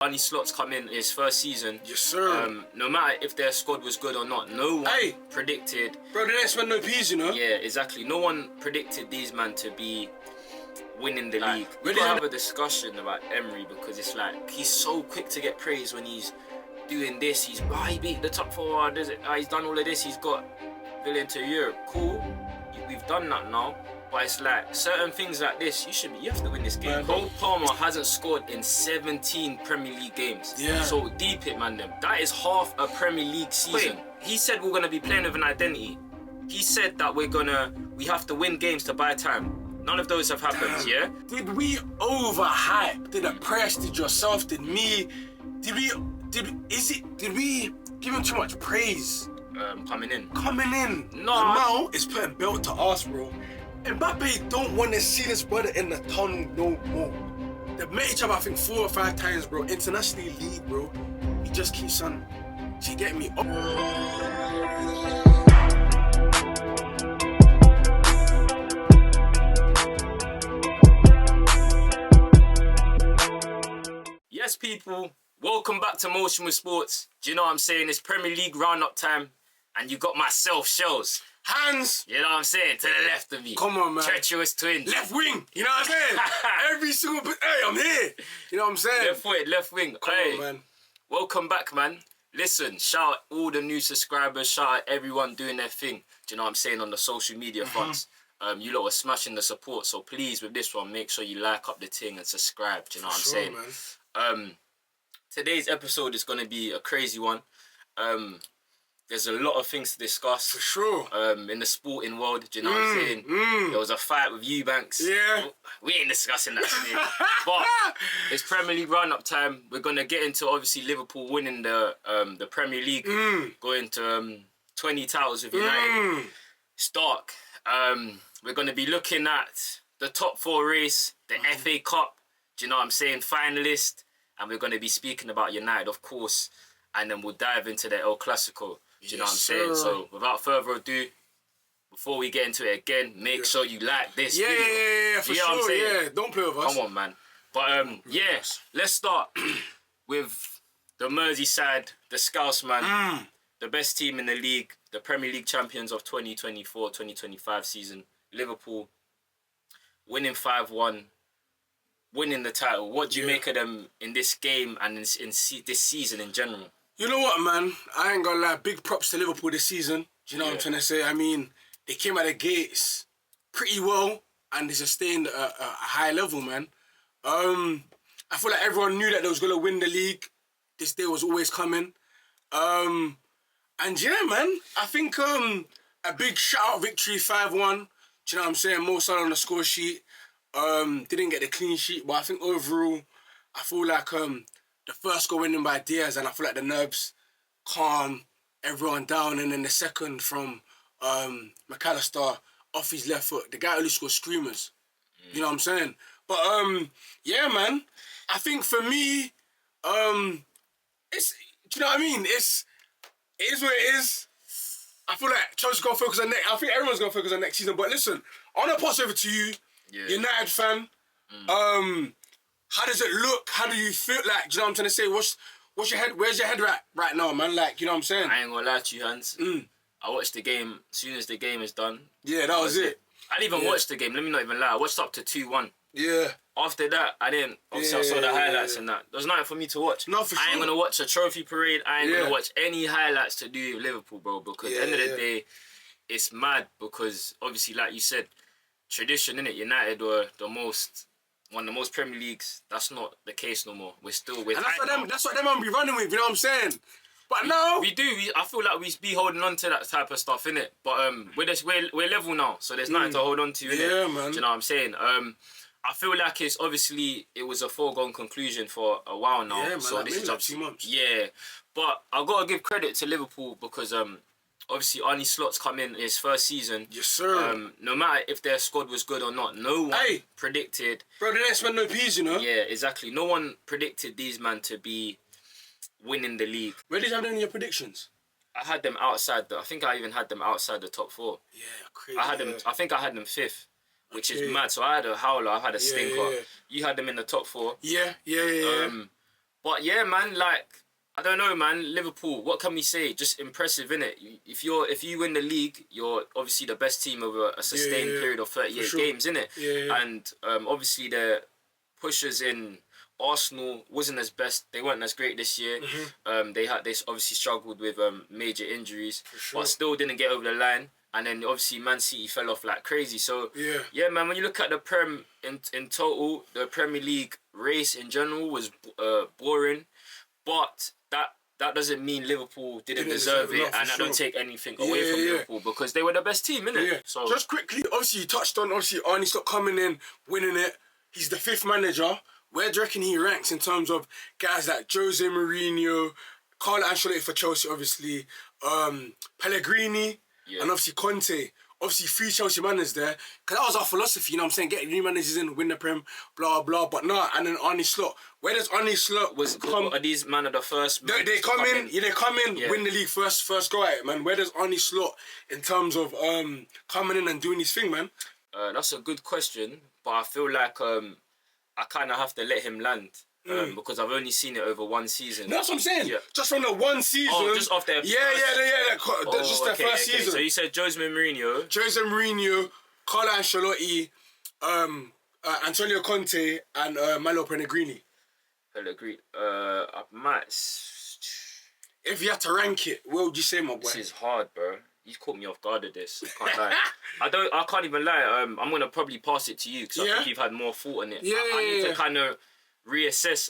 Arnie Slot's come in his first season. Yes, sir. No matter if their squad was good or not, no one predicted. Bro, they didn't spend no peas, you know? Yeah, exactly. No one predicted these men to be winning the league. We gotta have a discussion about Emery because it's like he's so quick to get praise when he's doing this. He beat the top four. He's done all of this. He's got Villa into Europe. Cool. We've done that now. But it's like certain things like this, you have to win this game. Cole Palmer hasn't scored in 17 Premier League games. Yeah. So deep it, man. That is half a Premier League season. Wait. He said we're gonna be playing with an identity. He said that we have to win games to buy time. None of those have happened. Yeah. Did we overhype? Did the press? Did yourself? Did me? Did we give him too much praise? Coming in. No. Now it's putting belt to us, bro. Mbappe don't want to see this brother in the tunnel no more. They met each other, I think, 4 or 5 times, bro. Internationally league, bro. He just keeps on. She get me up. Yes, people. Welcome back to Motion with Sports. Do you know what I'm saying? It's Premier League roundup time, and you got myself, Shells. Hands. You know what I'm saying? To the left of me. Come on, man. Treacherous twin. Left wing. You know what I'm saying? Every single... Hey, I'm here. You know what I'm saying? Left foot, left wing. Come on, man. Welcome back, man. Listen, shout out all the new subscribers. Shout out everyone doing their thing. Do you know what I'm saying? On the social media fronts. You lot are smashing the support. So please, with this one, make sure you like up the thing and subscribe. Do you know what I'm saying? Man. Today's episode is going to be a crazy one. There's a lot of things to discuss. For sure. In the sporting world, do you know what I'm saying? There was a fight with Eubanks. Yeah. We ain't discussing that today. But it's Premier League roundup time. We're going to get into, obviously, Liverpool winning the Premier League. Going to 20 titles with United. Stark. We're going to be looking at the top 4 race, the FA Cup. Do you know what I'm saying? Finalist. And we're going to be speaking about United, of course. And then we'll dive into the El Classico. Do you know what I'm saying? So, without further ado, before we get into it again, make sure you like this video. Yeah, for sure. Yeah, don't play with us. Come on, man. But, let's start with the Merseyside, the Scouse, man. The best team in the league, the Premier League champions of 2024-2025 season. Liverpool, winning 5-1. Winning the title. What do you make of them in this game and in this season in general? You know what, man? I ain't gonna lie. Big props to Liverpool this season. Do you know what I'm trying to say? I mean, they came out of the gates pretty well and they sustained a high level, man. I feel like everyone knew that they was gonna win the league. This day was always coming. And yeah, man, I think a big shout-out victory, 5-1. Do you know what I'm saying? Mo Salah on the score sheet. Didn't get the clean sheet, but I think overall, I feel like the first goal winning by Diaz, and I feel like the nerves calm everyone down, and then the second from McAllister off his left foot. The guy only scored screamers. You know what I'm saying? But yeah, man, I think for me, it's, do you know what I mean? It is what it is. I feel like Chelsea's gonna focus on next. I think everyone's gonna focus on next season. But listen, I wanna pass over to you. United fan, how does it look? How do you feel? Like, do you know what I'm trying to say? What's your head? Where's your head right now, man? Like, you know what I'm saying? I ain't gonna lie to you, Hans. I watched the game as soon as the game is done. Yeah, that was it. I didn't even watch the game. Let me not even lie. I watched up to 2-1. Yeah. After that, I didn't. Obviously, I saw the highlights and that. There's nothing for me to watch. No, for sure. I ain't gonna watch a trophy parade. I ain't gonna watch any highlights to do with Liverpool, bro. Because at the end of the day, it's mad because obviously, like you said, tradition, innit? United were one of the most Premier Leagues. That's not the case no more. We're with. And that's what them man be running with. You know what I'm saying? But now we do. I feel like we be holding on to that type of stuff, innit? But we're level now, so there's nothing to hold on to, innit? Yeah, man. Do you know what I'm saying? I feel like it was a foregone conclusion for a while now. Yeah, man. So like this is like 2 months. Yeah, but I gotta give credit to Liverpool because obviously Arnie Slot's come in his first season. Yes, sir. No matter if their squad was good or not, no one predicted. Bro, they didn't spend no peas, you know. Yeah, exactly. No one predicted these men to be winning the league. Where did you have them in your predictions? I had them outside. I think I even had them outside the top 4. Yeah, crazy. I think I had them 5th. Which is mad. So I had a howler, I had a stinker. Yeah. You had them in the top 4. Yeah. But yeah, man, like, I don't know, man. Liverpool, what can we say? Just impressive, innit? If you win the league, you're obviously the best team over a sustained period of 38 games, innit? Yeah. And obviously the pushers in Arsenal wasn't as best. They weren't as great this year. They obviously struggled with major injuries, but still didn't get over the line. And then obviously Man City fell off like crazy. So yeah, man. When you look at the Prem in total, the Premier League race in general was boring, but that doesn't mean Liverpool didn't deserve it, and I don't take anything away from Liverpool because they were the best team, innit? Yeah. So just quickly, obviously you touched on Arnie Slot coming in, winning it. He's the 5th manager. Where do you reckon he ranks in terms of guys like Jose Mourinho, Carlo Ancelotti for Chelsea, obviously, Pellegrini, and obviously Conte? Obviously, 3 Chelsea managers there. Because that was our philosophy, you know what I'm saying? Get new managers in, win the Prem, blah, blah. But no, and then Arnie Slot. Where does Arnie Slot come? Are these man of the first? They come in, win the league first go at it, man. Where does Arnie Slot in terms of coming in and doing his thing, man? That's a good question, but I feel like I kind of have to let him land because I've only seen it over one season. That's what I'm saying. Yeah. Just from the one season. Oh, just off their just their first season. So you said Jose Mourinho, Carlo Ancelotti, Antonio Conte, and Malo Pellegrini. I might. If you had to rank it, what would you say, my boy? This is hard, bro. You caught me off guard with this. I can't lie. I can't even lie. I'm gonna probably pass it to you because I think you've had more thought on it. I need to kind of reassess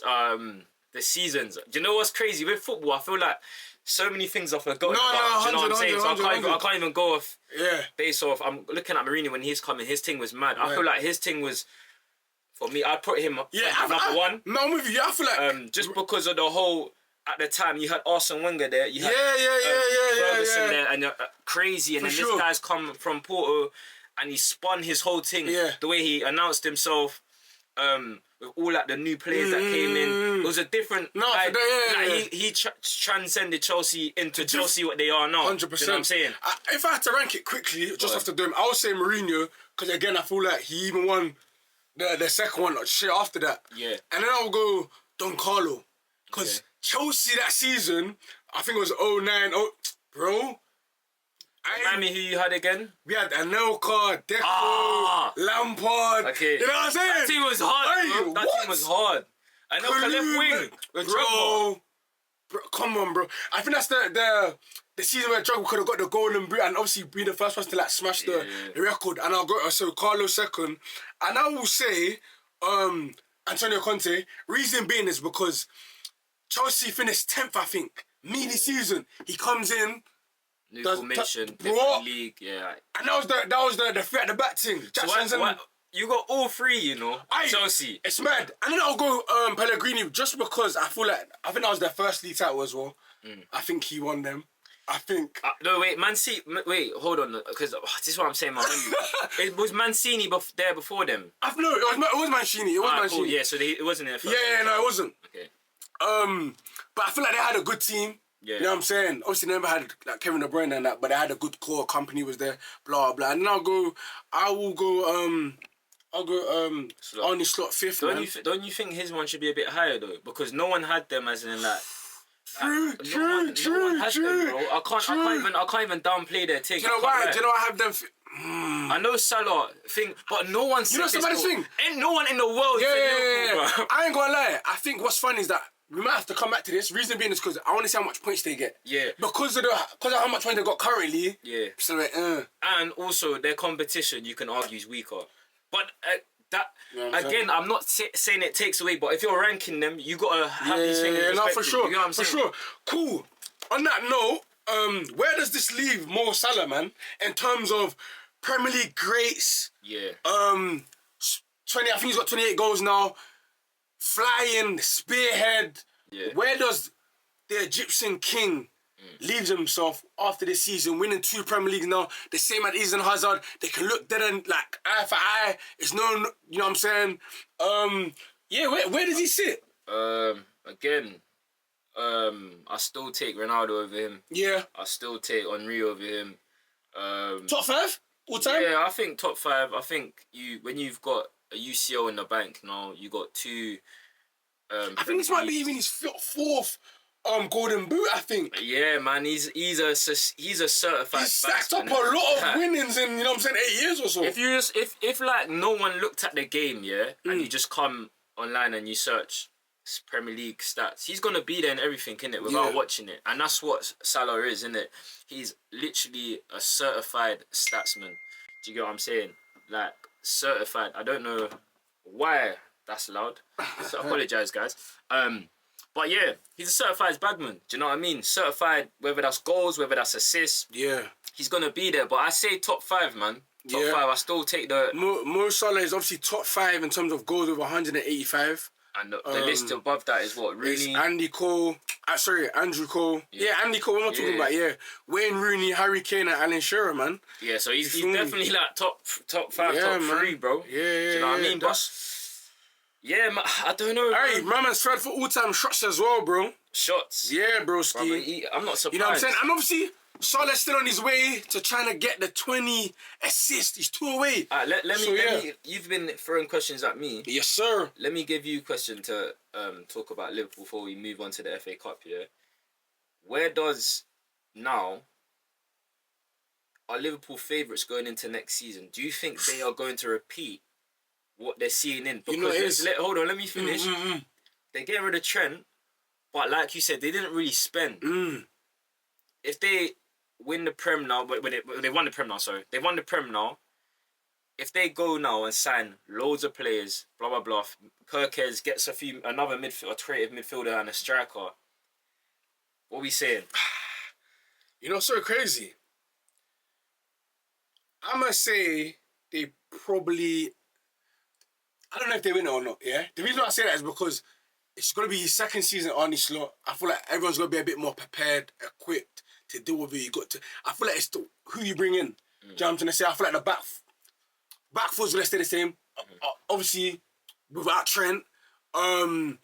the seasons. Do you know what's crazy with football? I feel like so many things I've forgotten about. Do you know what I'm saying? So I can't even go off based off. I'm looking at Mourinho when he's coming. His thing was mad. I feel like his thing was. For me, I'd put him number one. No, I'm with you. I feel like just because of the whole. At the time, you had Arsene Wenger there. You had Ferguson there, and crazy. And then this guy's come from Porto, and he spun his whole thing. The way he announced himself, with all like the new players that came in, it was a different. He transcended Chelsea into Chelsea what they are now. 100%. You know what I'm saying? If I had to rank it quickly, just after them, I would say Mourinho, because again, I feel like he even won the second one straight after that. Yeah. And then I'll go Don Carlo, because. Chelsea that season, I think it was 09. Bro. Remind me who you had again? We had Anelka, Deco, Lampard. Okay. You know what I'm saying? That team was hard, That team was hard. Anelka left wing. Bro, come on, bro. I think that's the season where Drogba could have got the golden boot and obviously be the first person to like smash the record. And I'll go, so Carlo second. And I will say Antonio Conte. Reason being is because Chelsea finished 10th, I think. Meaty season. He comes in. New formation, different league, And that was the three at the back thing. So you got all 3, you know. Chelsea. It's mad. And then I'll go Pellegrini just because I think that was their first league title as well. I think he won them. I think. No, wait, wait, hold on, because this is what I'm saying, man. It was Mancini there before them. No, it was Mancini. It was Mancini. Cool. Yeah, so it wasn't their first. No, it wasn't. Okay. But I feel like they had a good team. Yeah. You know what I'm saying? Obviously, they never had like Kevin De Bruyne and that, but they had a good core. Company was there. Blah blah. And then I will go. Arnie Slot 5th. Don't you think his one should be a bit higher though? Because no one had them as in like. True. No one has them, bro. I can't even downplay their take. Do you know why? Do you know I have them? I know Salah thing, but no one. You know somebody's thing? Ain't no one in the world. Bro. I ain't gonna lie. I think what's funny is that we might have to come back to this. Reason being is because I want to see how much points they get. Yeah. Because of how much points they got currently. Yeah. So and also their competition, you can argue, is weaker. But again, I'm not saying it takes away. But if you're ranking them, you gotta have these things. Yeah, no, for sure. You know what I'm saying? For sure. Cool. On that note, where does this leave Mo Salah, man? In terms of Premier League greats. Yeah. 20. I think he's got 28 goals now. Flying, spearhead. Yeah. Where does the Egyptian king leave himself after this season, winning 2 Premier Leagues now, the same as Eden Hazard? They can look dead and like eye for eye. It's no, you know what I'm saying? Where does he sit? Again, I still take Ronaldo over him. Yeah. I still take Henry over him. Top 5 all time? Yeah, I think top 5. I think when you've got a UCL in the bank now, you got 2 I think this might be even his fourth Golden Boot. I think. Yeah, man, he's a certified. He's stacked up a lot of winnings in 8 years or so. If like no one looked at the game, and you just come online and you search Premier League stats, he's gonna be there and everything, innit, without watching it. And that's what Salah is, innit? He's literally a certified statsman. Do you get what I'm saying? Like, certified. I don't know why that's loud, so I apologise, guys. But yeah, he's a certified bagman. Do you know what I mean? Certified, whether that's goals, whether that's assists. Yeah. He's gonna be there. But I say top 5, man. Top 5. I still take the... Mo Salah is obviously top 5 in terms of goals with 185. And the list above that is what? Rooney? Andrew Cole. Andrew Cole. Yeah, Andy Cole, what am I talking about? Yeah. Wayne Rooney, Harry Kane and Alan Shearer, man. Yeah, so he's definitely like top 5, top 3, bro. Yeah, do you know what I mean? Yeah, man, I don't know. Hey, my man's third for all-time shots as well, bro. Shots? Yeah, broski. I'm not surprised. You know what I'm saying? And obviously, Salah's still on his way to trying to get the 20 assists. He's 2 away. Let me. You've been throwing questions at me. Yes, sir. Let me give you a question to talk about Liverpool before we move on to the FA Cup, yeah? Where does now... Are Liverpool favourites going into next season? Do you think they are going to repeat what they're seeing in? Because hold on, let me finish. They're getting rid of Trent, but like you said, they didn't really spend. If they win the Prem now, but they won the Prem now, sorry. They won the Prem now. If they go now and sign loads of players, blah, blah, blah, Kirkes gets another creative midfielder and a striker, what are we saying? You know, so crazy. I'm going to say they probably... I don't know if they win it or not, yeah? The reason why I say that is because it's going to be his second season on this slot. I feel like everyone's going to be a bit more prepared, equipped to deal with it. I feel like it's who you bring in. Do you know what I'm trying to say? I feel like the back four's going to stay the same. Obviously, without Trent. And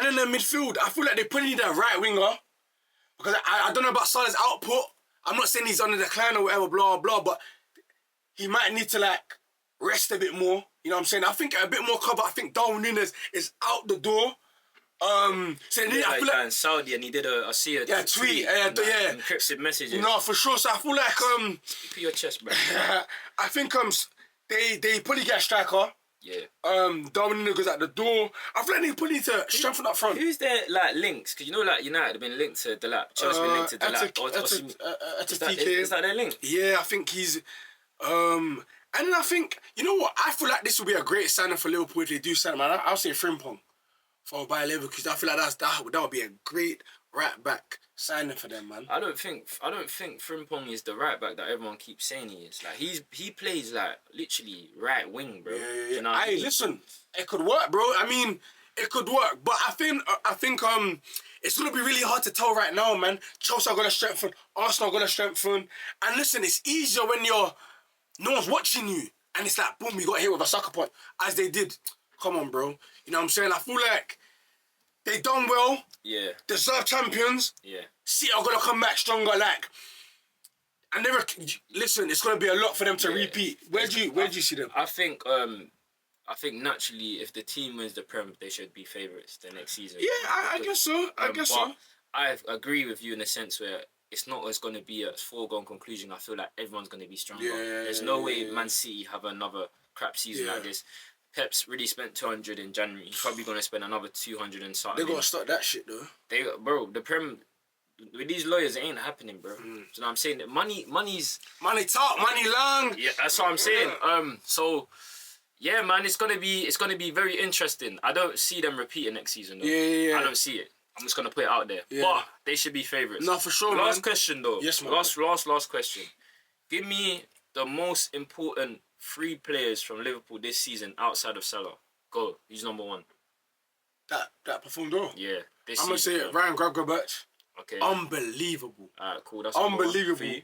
then the midfield, I feel like they probably need a right winger. Because I don't know about Salah's output. I'm not saying he's on the decline or whatever, blah, blah, but he might need to, like, rest a bit more. You know what I'm saying? I think a bit more cover. I think Darwin Núñez is out the door. So they need, I feel like in Saudi, and he did a tweet, encrypted messages. No, for sure. So I feel like Put your chest, bro. I think they probably get a striker. Yeah. Darwin Núñez goes out the door. I feel like they probably need to strengthen up front. Who's their like links? Because you know, like United have been linked to Delap. Chelsea been linked to Delap. Is that their link? Yeah, I think he's. And I think, you know what? I feel like this will be a great signing for Liverpool if they do sign him. I'll say Frimpong for Bayer Leverkusen, because I feel like that would be a great right back signing for them, man. I don't think Frimpong is the right back that everyone keeps saying he is. Like he plays like literally right wing, bro. Yeah. You know listen, it could work, bro. I mean, it could work, but I think it's gonna be really hard to tell right now, man. Chelsea are gonna strengthen, Arsenal are gonna strengthen, and listen, it's easier when no one's watching you, and it's like, boom, you got hit with a sucker punch, as they did. Come on, bro. You know what I'm saying? I feel like they done well. Yeah. Deserve champions. Yeah. City are gonna come back stronger. Like, listen, it's gonna be a lot for them to repeat. Where do you see them? I think naturally, if the team wins the Prem, they should be favourites the next season. Yeah, I guess so. I guess so. I agree with you in the sense where it's not always going to be a foregone conclusion. I feel like everyone's going to be stronger. There's no way Man City have another crap season like this. Pep's really spent 200 in January. He's probably going to spend another 200 and something. They got to start that shit, though. The Prem, with these lawyers, it ain't happening, bro. Do you know what I'm saying? Money's... Money talk, money long. Yeah, that's what I'm saying. So... Yeah, man, it's gonna be very interesting. I don't see them repeating next season, though. Yeah. I don't see it. I'm just gonna put it out there. Yeah. But they should be favourites. No, for sure, Last question, though. Yes, man. Last question. Give me the most important 3 players from Liverpool this season outside of Salah. Go. Who's number 1? That performed well. Yeah. I'm gonna say it. Ryan Gravenberch. Okay. Unbelievable. Alright, cool. That's unbelievable.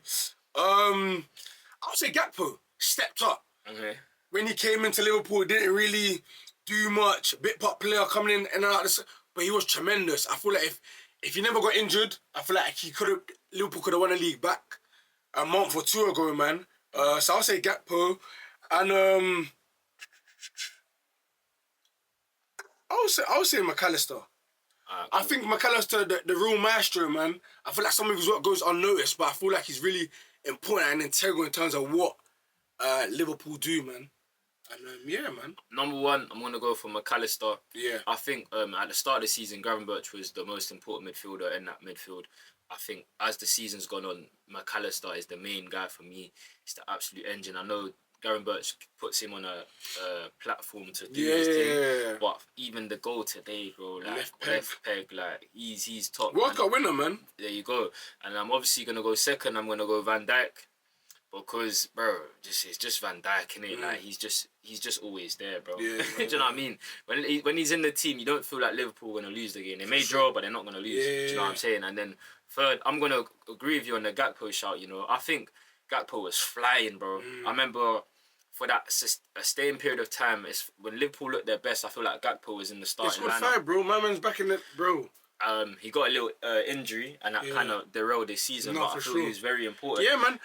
I would say Gakpo stepped up. Okay. When he came into Liverpool, didn't really do much. Bit part player coming in and out, but he was tremendous. I feel like if he never got injured, I feel like Liverpool could have won the league back a month or 2 ago, man. So I'll say Gakpo, and I would say McAllister. I think McAllister, the real maestro, man. I feel like some of his work goes unnoticed, but I feel like he's really important and integral in terms of what Liverpool do, man. And yeah, man. Number one, I'm gonna go for McAllister. Yeah. I think at the start of the season, Gravenberch was the most important midfielder in that midfield. I think as the season's gone on, McAllister is the main guy for me. He's the absolute engine. I know Gravenberch puts him on a platform to do his thing, but even the goal today, bro, like left peg, like he's top. World Cup winner, man. There you go. And I'm obviously gonna go second. I'm gonna go Van Dijk. Because, bro, it's just Van Dijk, innit? Like, he's just always there, bro. Yeah, Do you know what I mean? When he's in the team, you don't feel like Liverpool are going to lose the game. They may draw, but they're not going to lose. Do you know what I'm saying? And then third, I'm going to agree with you on the Gakpo shout, you know. I think Gakpo was flying, bro. I remember for that sustained period of time, it's when Liverpool looked their best, I feel like Gakpo was in the starting lineup. It's good, bro. My man's back in it, bro. He got a little injury and that kind of derailed his season, but I thought he was very important. Yeah, man.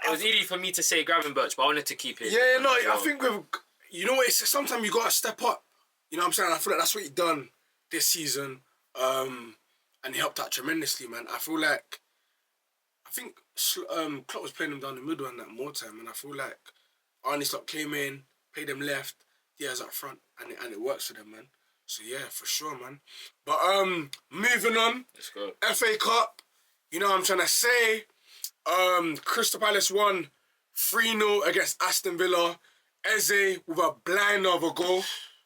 It was easy for me to say Gravenberch, but I wanted to keep it. Yeah, no, I think you know what, sometimes you got to step up. You know what I'm saying? I feel like that's what he done this season. And he helped out tremendously, man. I think Klopp was playing him down the middle and that more time, and I feel like Arnie Slot came in, played them left, Diaz up front, and it works for them, man. So yeah, for sure, man. But moving on. Let's go. FA Cup. You know what I'm trying to say? Crystal Palace won 3-0 against Aston Villa. Eze with a blinder of a goal.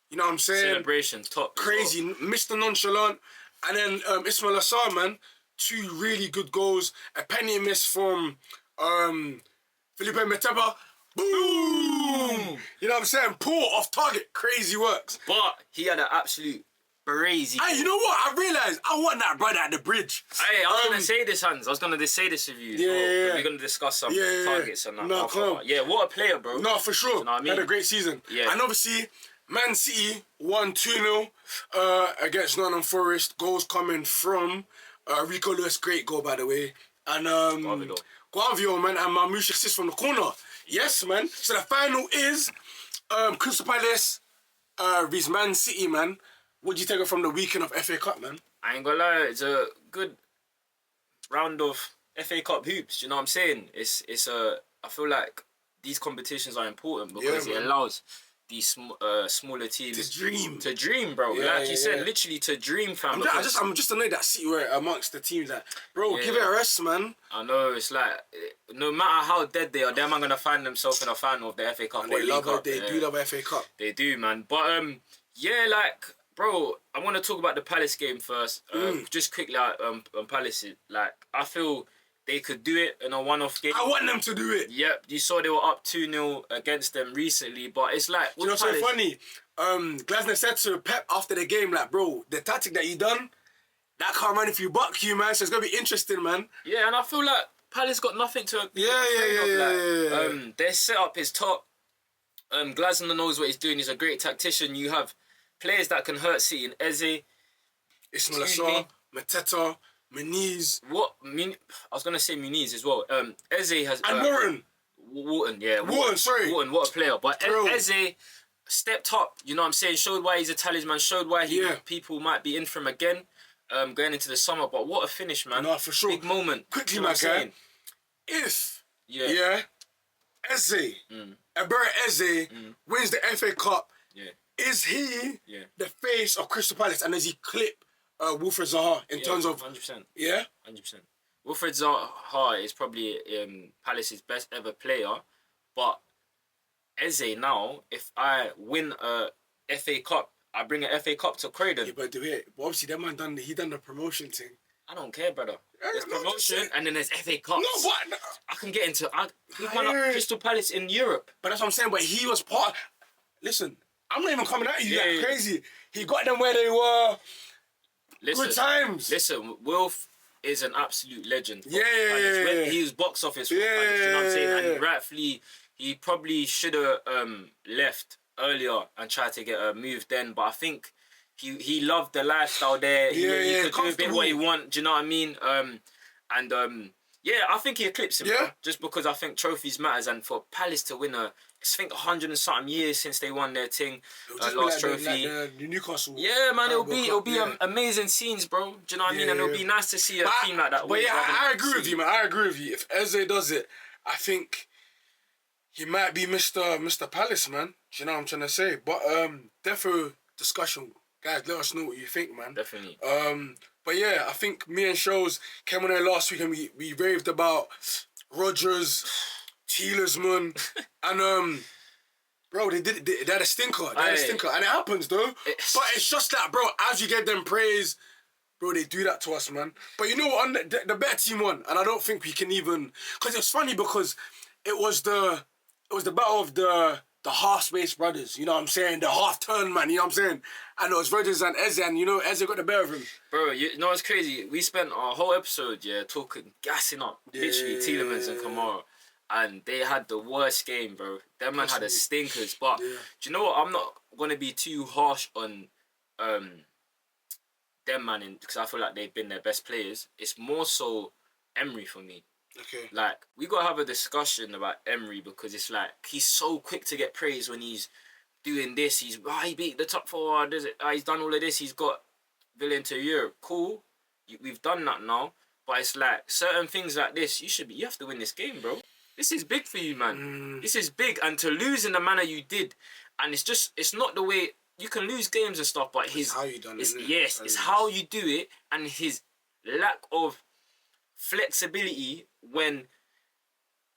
You know what I'm saying? Celebration, top. Crazy, Mr. Nonchalant. And then Ismail Assar, man. 2 really good goals. A penny miss from Felipe Meteba. Boom! You know what I'm saying? Poor off target, crazy works. But he had an absolute crazy. Hey, you know what? I realised I want that brother at the bridge. Hey, I was gonna say this, Hans. I was gonna say this with you. Yeah. We're gonna discuss some targets and that. No, come on. Yeah, what a player, bro. No, for sure. You know what I mean? Had a great season. Yeah. And obviously, Man City won 2-0 against Nottingham Forest. Goals coming from Rico Lewis, great goal by the way. And Guavio, man, and Mamouche assist from the corner. Yes, man. So the final is Crystal Palace vs Man City, man. What do you take from the weekend of FA Cup, man? I ain't gonna lie, it's a good round of FA Cup hoops. Do you know what I'm saying? I feel like these competitions are important because it allows these smaller teams to dream, bro. Yeah, like you said, literally to dream, fam. I'm just annoyed that City were amongst the teams that, bro, give it a rest, man. I know, it's like, no matter how dead they are, them are going to find themselves in a final of the FA Cup. And they do love FA Cup. They do, man. But, yeah, like, bro, I want to talk about the Palace game first. Just quickly, on Palace, like, I feel they could do it in a one-off game. I want them to do it. Yep, you saw they were up 2-0 against them recently, but it's like... You know what's so funny? Glasner said to Pep after the game, like, bro, the tactic that you done, that can't run if you buck you, man, so it's going to be interesting, man. Yeah, and I feel like Palace got nothing to... Yeah. Their setup is top. Glasner knows what he's doing. He's a great tactician. You have players that can hurt City in Eze. Ismail Assar, Mateta, Muniz. I was going to say Muniz as well. Eze has... And Warren. Wharton, yeah. Wharton, what a player. But Eze stepped up, you know what I'm saying? Showed why he's a talisman, showed why people might be in for him again going into the summer. But what a finish, man. No, for sure. Big moment. Quickly, my guy. If Eze, Abera Eze wins the FA Cup, is he the face of Crystal Palace? And does he clip Wilfred Zaha in terms of... 100%. Yeah? 100%. Wilfred Zaha is probably Palace's best ever player, but Eze now, if I win a FA Cup, I bring an FA Cup to Croydon. Yeah, but obviously that man he done the promotion thing. I don't care, brother. There's promotion and then there's FA Cups. No, but... I can get into... He won up Crystal Palace in Europe. But that's what I'm saying, but he was part... Listen, I'm not even coming at you crazy. He got them where they were. Good times. Listen, Wilf is an absolute legend. Yeah. He was box office for Palace, you know what I'm saying? And rightfully, he probably should have left earlier and tried to get a move then, but I think he loved the lifestyle there. He could do a bit what he want, do you know what I mean? I think he eclipsed him, bro, just because I think trophies matters, and for Palace to win a think 100 and something years since they won their thing, last like trophy. the Newcastle. Yeah, man, it'll be yeah. amazing scenes, bro. Do you know what I mean? And it'll be nice to see a team like that. But yeah, I agree with you, man. I agree with you. If Eze does it, I think he might be Mr. Palace, man. Do you know what I'm trying to say? But defo discussion, guys. Let us know what you think, man. Definitely. But yeah, I think me and Shows came on there last week and we raved about Rodgers, Tielemans, and bro, they had a stinker. They had a stinker, and it happens though. But it's just that, bro. As you get them praise, bro, they do that to us, man. But you know what? The better team won, and I don't think we can even. Because it's funny because it was the battle of the half-space brothers. You know what I'm saying? The half-turn man. You know what I'm saying? And it was Rodgers and Eze, and you know Eze got the better of him. Bro, you know what's crazy? We spent our whole episode, talking, gassing up, literally, Tielemans and Kamara. And they had the worst game, bro. Them man had the stinkers. But do you know what? I'm not going to be too harsh on them man, because I feel like they've been their best players. It's more so Emery for me. Okay. Like, we got to have a discussion about Emery because it's like, he's so quick to get praise when he's doing this. He beat the top four. He's done all of this. He's got Villa into Europe. Cool. We've done that now. But it's like, certain things like this, you have to win this game, bro. This is big for you, man. This is big. And to lose in the manner you did, and it's not the way, you can lose games and stuff, but it's how you done it. Yes, it's how you do it, and his lack of flexibility when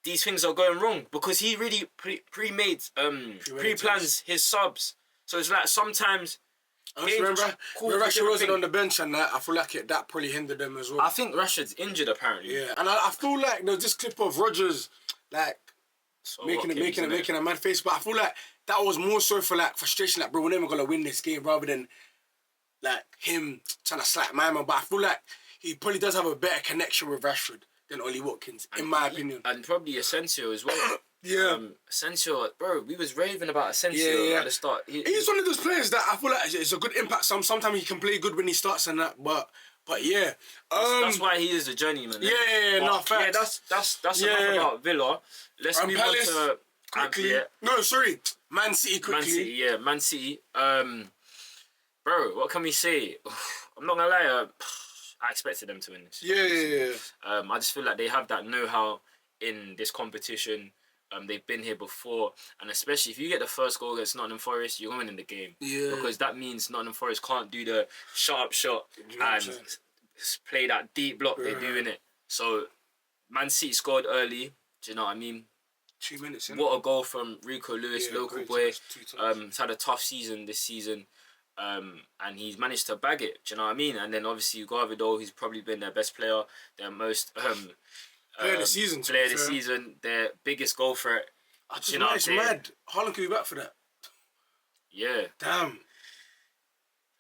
these things are going wrong, because he really pre-plans his subs. So it's like sometimes. Remember Rashford wasn't on the bench and that. I feel like that probably hindered them as well. I think Rashford's injured apparently. Yeah, and I feel like there's this clip of Rodgers like making a mad face, but I feel like that was more so for like frustration, like bro, we're never gonna win this game, rather than like him trying to slap my man. But I feel like he probably does have a better connection with Rashford than Ollie Watkins, in my opinion. And probably Asensio as well. Yeah. Asensio, bro, we was raving about Asensio at the start. He's one of those players that I feel like it's a good impact. Sometimes he can play good when he starts and that, but yeah. That's why he is a journeyman. No, facts. Yeah, that's enough about Villa. Let's move Palace, on to quickly. No, sorry, Man City quickly. Man City. Bro, what can we say? I'm not gonna lie. I expected them to win this. Yeah. I just feel like they have that know-how in this competition. They've been here before, and especially if you get the first goal against Nottingham Forest, you're going in the game. Yeah. Because that means Nottingham Forest can't do the sharp shot and play that deep block they're doing it. So, Man City scored early. Do you know what I mean? 2 minutes. What a goal from Rico Lewis, local boy. He's had a tough season this season. And he's managed to bag it. Do you know what I mean? And then obviously you got Vidal, who's probably been their best player, their most player of the season, their biggest goal threat. You know, it's mad. Haaland could be back for that. Yeah. Damn.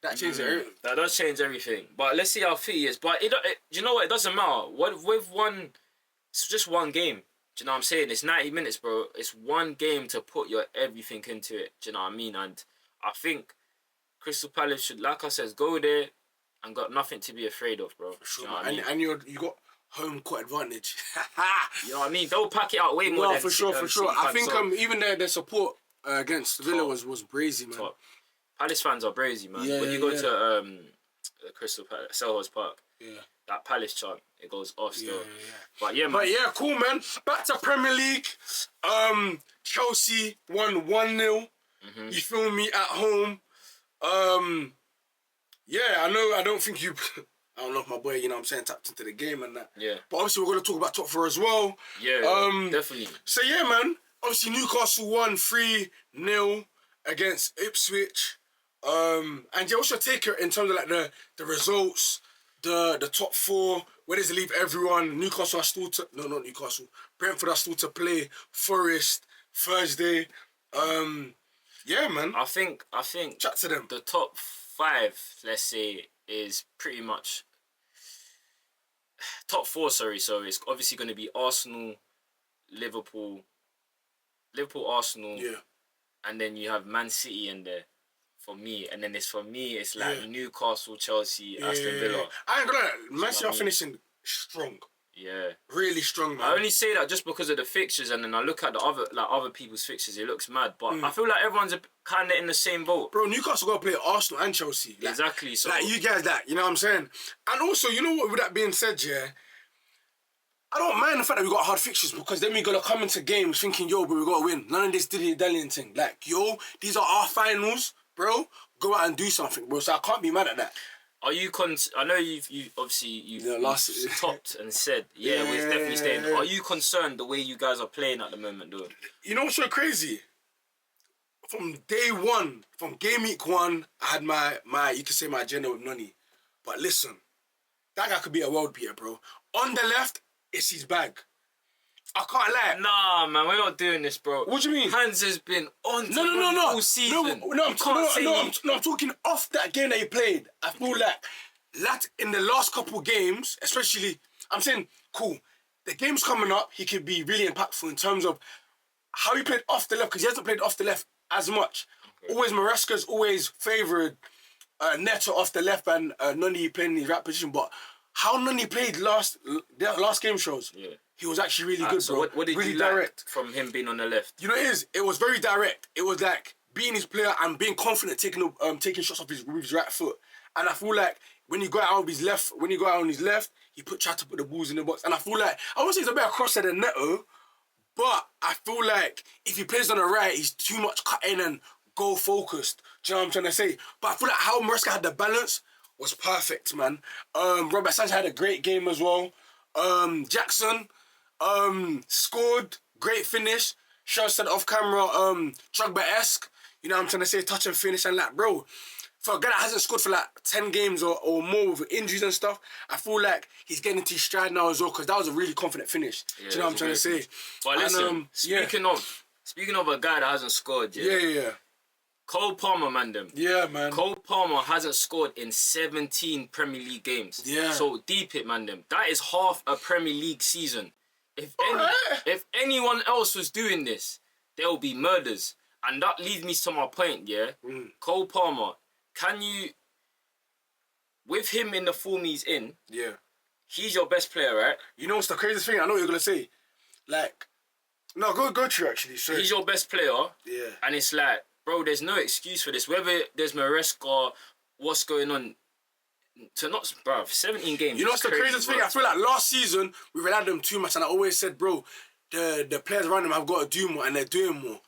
That changes everything. That does change everything. But let's see how fit he is. But you know what? It doesn't matter. It's just one game. Do you know what I'm saying? It's 90 minutes, bro. It's one game to put your everything into it. Do you know what I mean? And I think Crystal Palace should, like I said, go there and got nothing to be afraid of, bro. For sure, you know what I mean? And you got home court advantage. You know what I mean? They'll pack it out way more. No, for sure. I think even their support against Villa was brazy, man. Top. Palace fans are brazy, man. When you go to Crystal Palace, Selhurst Park, that Palace chant, it goes off still. But yeah, man. But yeah, cool, man. Back to Premier League. Chelsea won 1-0. You feel me, at home. Yeah, I don't think you... I don't know if my boy, you know what I'm saying, tapped into the game and that. Yeah. But obviously we're going to talk about top four as well. Yeah, definitely. So yeah, man. Obviously Newcastle won 3-0 against Ipswich. And yeah, what's your take in terms of like the results, the top four? Where does it leave everyone? Newcastle are still to... No, not Newcastle. Brentford are still to play. Forest, Thursday. Yeah, man. I think chat to them. The top five, let's say, is pretty much top four. Sorry, so it's obviously going to be Arsenal, Liverpool, Arsenal, and then you have Man City in there for me, and then it's like Newcastle, Chelsea, Aston Villa. I ain't gonna lie, Man City are finishing strong. Yeah. Really strong, man. I only say that just because of the fixtures, and then I look at the other people's fixtures. It looks mad, but I feel like everyone's kind of in the same boat. Bro, Newcastle got to play Arsenal and Chelsea. Like, Exactly. So like you guys, that, you know what I'm saying? And also, you know what? With that being said, yeah, I don't mind the fact that we got hard fixtures, because then we gotta come into games thinking, yo, but we gotta win. None of this dilly-dallying thing. Like, yo, these are our finals, bro. Go out and do something, bro. So I can't be mad at that. Are you I know you've obviously you've topped and said we're definitely staying. Yeah. Are you concerned the way you guys are playing at the moment, though? You know what's so crazy? From day one, from game week 1, I had my you could say my agenda with Nani. But listen, that guy could be a world beater, bro. On the left, it's his bag. I can't lie. Nah, man, we're not doing this, bro. What do you mean? Hans has been on No. all season. I'm talking off that game that he played. I feel like that in the last couple games, especially, I'm saying, cool. The game's coming up, he could be really impactful in terms of how he played off the left, because he hasn't played off the left as much. Okay. Always Maresca's always favoured Neto off the left and Nani playing in his right position. But how Nani played last game shows, he was actually really good, so bro. What did really you direct like from him being on the left? You know what it is? It was very direct. It was like being his player and being confident, taking shots off with his right foot. And I feel like when he got out of his left, he tried to put the balls in the box. And I feel like, I won't say he's a better crosser than Neto, but I feel like if he plays on the right, he's too much cut in and goal focused. Do you know what I'm trying to say? But I feel like how Maresca had the balance was perfect, man. Robert Sanchez had a great game as well. Jackson scored, great finish. Shaw said off camera, Drogba-esque. You know what I'm trying to say? Touch and finish. And like, bro, for a guy that hasn't scored for like 10 games or more with injuries and stuff, I feel like he's getting into his stride now as well, because that was a really confident finish. Do you know what I'm trying to say? But listen, speaking of a guy that hasn't scored, Yeah. Cole Palmer, man, them. Yeah, man. Cole Palmer hasn't scored in 17 Premier League games. Yeah. So deep it, man, them. That is half a Premier League season. If anyone else was doing this, there will be murders. And that leads me to my point, yeah? Cole Palmer, can you... With him in the form he's in... Yeah. He's your best player, right? You know what's the craziest thing? I know what you're going to say. Like... No, go to actually. Sorry. He's your best player. Yeah. And it's like... Bro, there's no excuse for this. Whether there's Maresca, what's going on, to not, bro, 17 games. You know what's the craziest thing? I feel like last season, we relied on them too much, and I always said, bro, the players around them have got to do more, and they're doing more.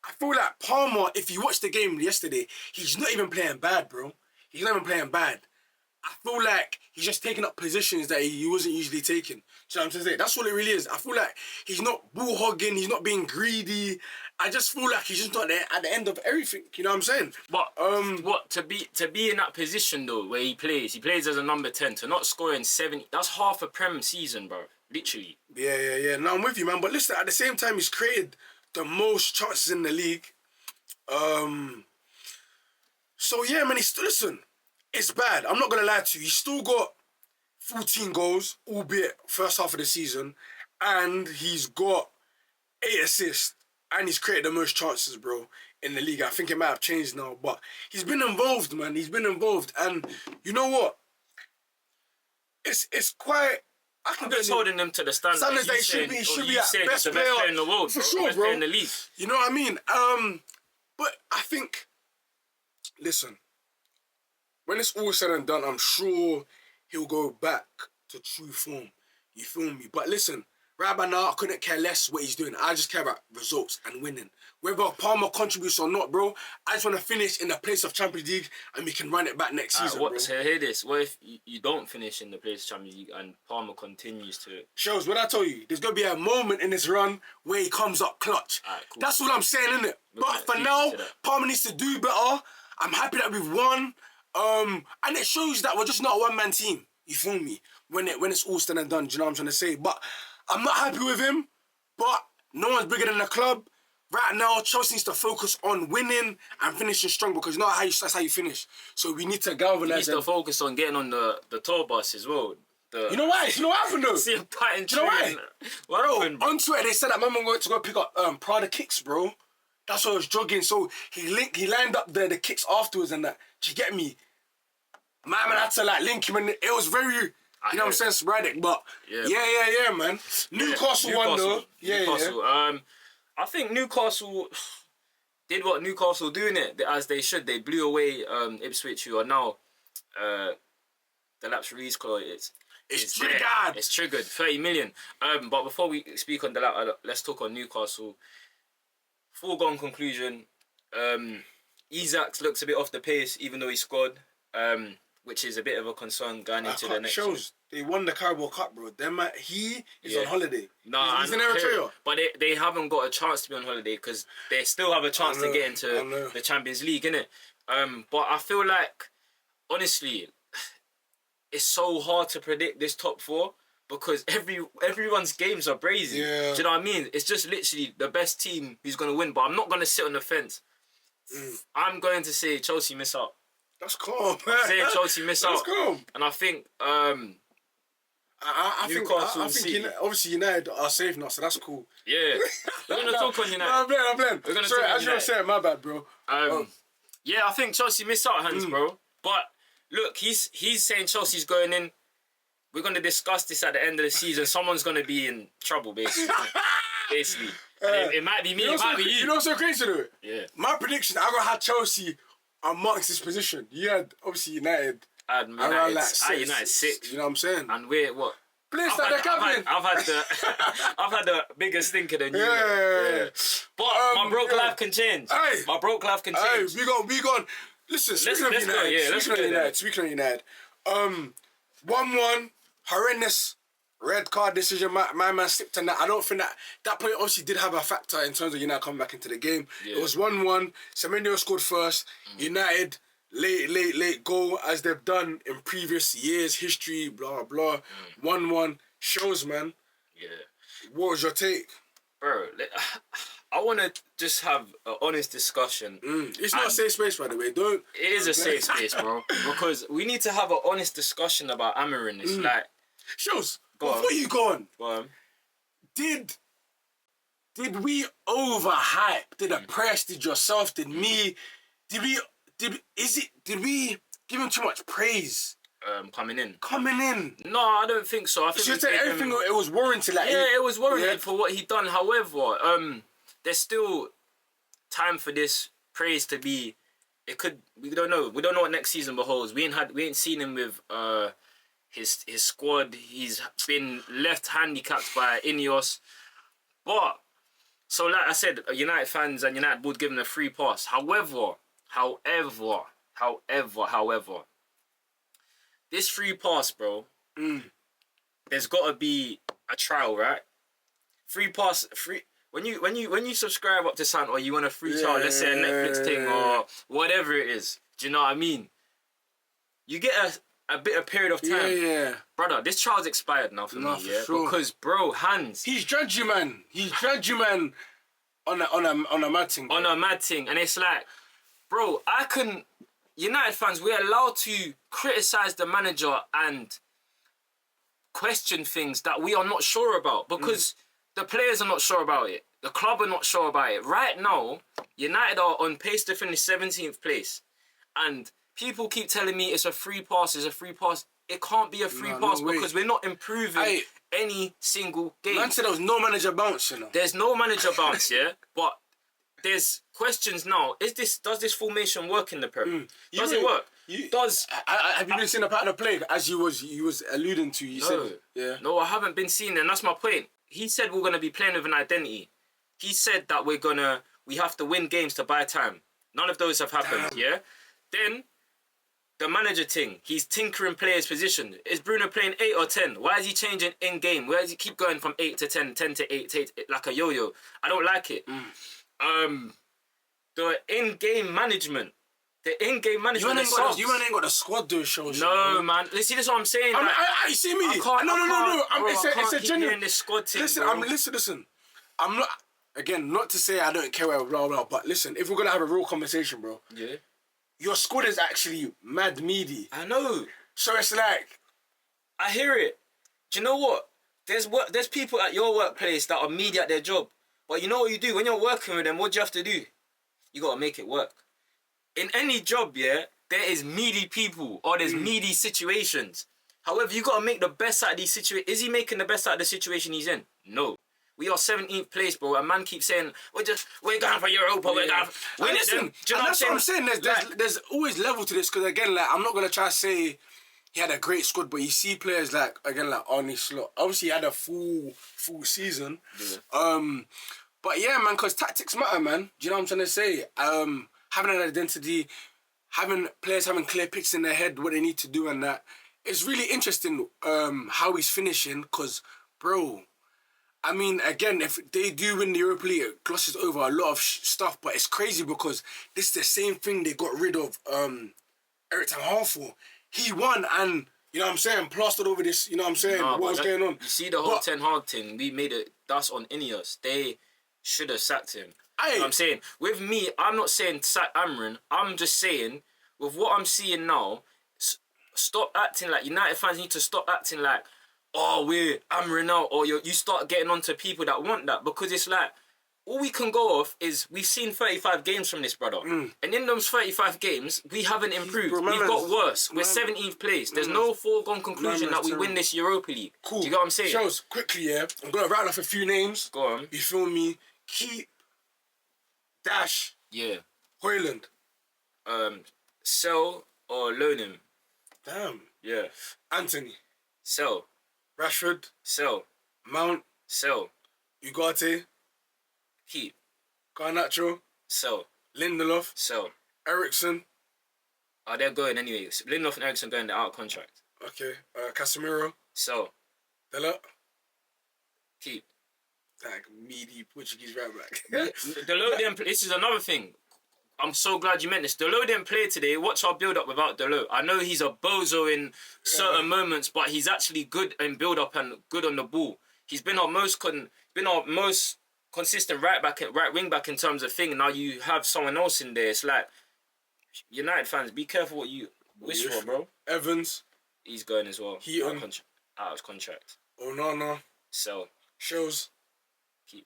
I feel like Palmer, if you watched the game yesterday, he's not even playing bad, bro. He's not even playing bad. I feel like he's just taking up positions that he wasn't usually taking. Do you know what I'm trying to say? That's all it really is. I feel like he's not bull hogging, he's not being greedy. I just feel like he's just not there at the end of everything. You know what I'm saying? But what to be in that position though, where he plays as a number 10, to not score in 70, that's half a Prem season, bro. Literally. Yeah. No, I'm with you, man. But listen, at the same time, he's created the most chances in the league. So yeah, man, listen, it's bad. I'm not gonna lie to you. He's still got 14 goals, albeit first half of the season, and he's got 8 assists, and he's created the most chances, bro, in the league. I think it might have changed now, but he's been involved, man. He's been involved, and you know what? It's quite. I'm just holding them to the standard that he should be at best player in the world, for bro. sure, best bro. player in the league. You know what I mean? But I think, listen, when it's all said and done, I'm sure he'll go back to true form. You feel me? But listen, right by now, I couldn't care less what he's doing. I just care about results and winning. Whether Palmer contributes or not, bro, I just want to finish in the place of Champions League and we can run it back next season, bro. So hear this. What if you don't finish in the place of Champions League and Palmer continues to... Shows, what I told you, there's going to be a moment in this run where he comes up clutch. Right, cool. That's what I'm saying, innit? But for now, Palmer needs to do better. I'm happy that we've won. And it shows that we're just not a one-man team. You feel me? When it's all said and done, do you know what I'm trying to say? But I'm not happy with him. But no one's bigger than the club. Right now, Chelsea needs to focus on winning and finishing strong, because you know that's how you finish. So we need to galvanise. He needs to focus on getting on the tour bus as well. You know why? You know what happened though? See him patting. Do you know why? Bro, on Twitter they said that my man went to go pick up Prada kicks, bro. That's why I was jogging. So he lined up the kicks afterwards and that. Do you get me? My man had to like link him, and it was very You know what I'm saying? Sporadic, but yeah, man. Newcastle won though. Newcastle. I think Newcastle did what Newcastle doing it as they should. They blew away Ipswich, who are now the lapse release clause. It's triggered. It's triggered. 30 million. But before we speak on the lapse, let's talk on Newcastle. Foregone conclusion. Isaacs looks a bit off the pace, even though he scored. Which is a bit of a concern going into the next shows season. They won the Carabao Cup, bro. He is on holiday. Nah, he's in Eritrea. But they haven't got a chance to be on holiday because they still have a chance to get into the Champions League, innit? But I feel like, honestly, it's so hard to predict this top four because everyone's games are brazy. Yeah. Do you know what I mean? It's just literally the best team who's going to win. But I'm not going to sit on the fence. I'm going to say Chelsea miss out. That's calm. I'm saying Chelsea miss out. That's calm. And I think I think obviously United are safe now, so that's cool. Yeah. We're going to talk on United. No, I'm playing. We're gonna Sorry, talk on as you were saying, my bad, bro. Yeah, I think Chelsea miss out, Hans, bro. But look, he's saying Chelsea's going in. We're going to discuss this at the end of the season. Someone's going to be in trouble, basically. It might be me, it might be you. You know what's so crazy to it? Yeah. My prediction, I'm going to have Chelsea amongst this position. You had, obviously, United. United, like six. You know what I'm saying? And we're what? Please start the captain. I've had the bigger stinker than you. Yeah. But my broke life can change. Hey. My broke life can change. We gone. Listen, speaking of United. Speaking of United. 1-1, horrendous red card decision. My man slipped on that. I don't think that point obviously did have a factor in terms of United coming back into the game. Yeah. It was 1-1. Semenyo scored first. United late goal as they've done in previous years, history, blah blah. 1-1 shows, man. Yeah. What was your take, bro? I want to just have an honest discussion. It's not a safe space, by the way. Don't. It is a safe space, bro. Because we need to have an honest discussion about Amorim. It's like shows. Before you go on, did we overhype? Did the press? Did yourself? Did me? Did we give him too much praise? Coming in. No, I don't think so. I think should say everything. It was warranted. It was warranted for what he done. However, there's still time for this praise to be. It could. We don't know. We don't know what next season beholds. We ain't seen him with his squad. He's been left handicapped by Ineos. But so like I said, United fans and United board give him a free pass. However, this free pass, bro. There's got to be a trial, right? Free pass. When you subscribe up to something or you want a free trial, let's say a Netflix thing or whatever it is. Do you know what I mean? You get a bit of period of time. Yeah. Brother, this trial's expired now for me, Sure. Because, bro, Hans. He's dragged you, man. On a mad thing. Bro. On a mad thing. And it's like, bro, United fans, we're allowed to criticise the manager and question things that we are not sure about because the players are not sure about it. The club are not sure about it. Right now, United are on pace to finish 17th place. And people keep telling me it's a free pass. It can't be a free pass because we're not improving any single game. Man said there was no manager bounce, you know. There's no manager bounce, yeah? But there's questions now. Does this formation work in the Prem? Does it work? Have you been seeing a pattern of play as you was alluding to? You said, No, I haven't been seeing it, and that's my point. He said we're gonna be playing with an identity. He said that we have to win games to buy time. None of those have happened, yeah? Then the manager thing, he's tinkering players' position. Is Bruno playing 8 or 10? Why is he changing in game? Why does he keep going from 8 to 10, 10 to 8, 8 like a yo-yo? I don't like it. The in-game management. You ain't got the squad doing shows. No, man. See, that's what I'm saying. You see me? It's a genuine. This squad thing, Listen. I'm not. Again, not to say I don't care where blah blah. But listen, if we're gonna have a real conversation, bro. Yeah. Your squad is actually mad meaty. I know. So it's like, I hear it. Do you know what? There's people at your workplace that are meaty at their job. But you know what you do? When you're working with them, what do you have to do? You got to make it work. In any job, there is meaty people or there's meaty situations. However, you gotta make the best out of these situations. Is he making the best out of the situation he's in? No. We are 17th place, bro. A man keeps saying, we're going for Europa, we're going for... Win it, then. Do you know that's what I'm saying. There's always level to this, because again, like, I'm not gonna try to say he had a great squad, but you see players like, again, like Arnie Slot. Obviously, he had a full season. Yeah. But yeah, man, because tactics matter, man. Do you know what I'm trying to say? Having an identity, players having clear pictures in their head, what they need to do and that. It's really interesting how he's finishing, because, bro, I mean, again, if they do win the Europa League, it glosses over a lot of stuff, but it's crazy because this is the same thing they got rid of Eric Ten Hag for. He won and, you know what I'm saying, plastered over this, you know what I'm saying, what was going on. You see the whole Ten Hag thing, we made it, that's on Ineos. They should have sacked him. You know what I'm saying? With me, I'm not saying sack Amorim. I'm just saying, with what I'm seeing now, stop acting like United fans need to stop acting like, oh, we're Amorim now, or you start getting onto people that want that, because it's like, all we can go off is we've seen 35 games from this brother. And in those 35 games, we haven't improved. We've got worse. We're 17th place. There's no foregone conclusion that we win this Europa League. Cool. Do you get what I'm saying? Shows, quickly, yeah. I'm going to rattle off a few names. Go on. You feel me? Keep, Dash, yeah. Hoyland. Sell or loan him. Damn. Yeah. Anthony. Sell. Rashford. Sell. Mount. Sell. Ugarte. Keep. Garnacho. Sell. Lindelof. Sell. Ericsson. Oh, they're going anyway. Lindelof and Ericsson going, they're out of contract. Okay. Casemiro. Sell. Dela. Keep. Like meaty Portuguese right back. Delo didn't play. This is another thing. I'm so glad you meant this. Delo didn't play today. Watch our build-up without Delo. I know he's a bozo in certain moments, but he's actually good in build-up and good on the ball. He's been our most consistent right wing back in terms of thing. Now you have someone else in there. It's like, United fans, be careful what you wish for, bro. Evans. He's going as well. Out of contract. Oh, no. Sell. Shows. Keep.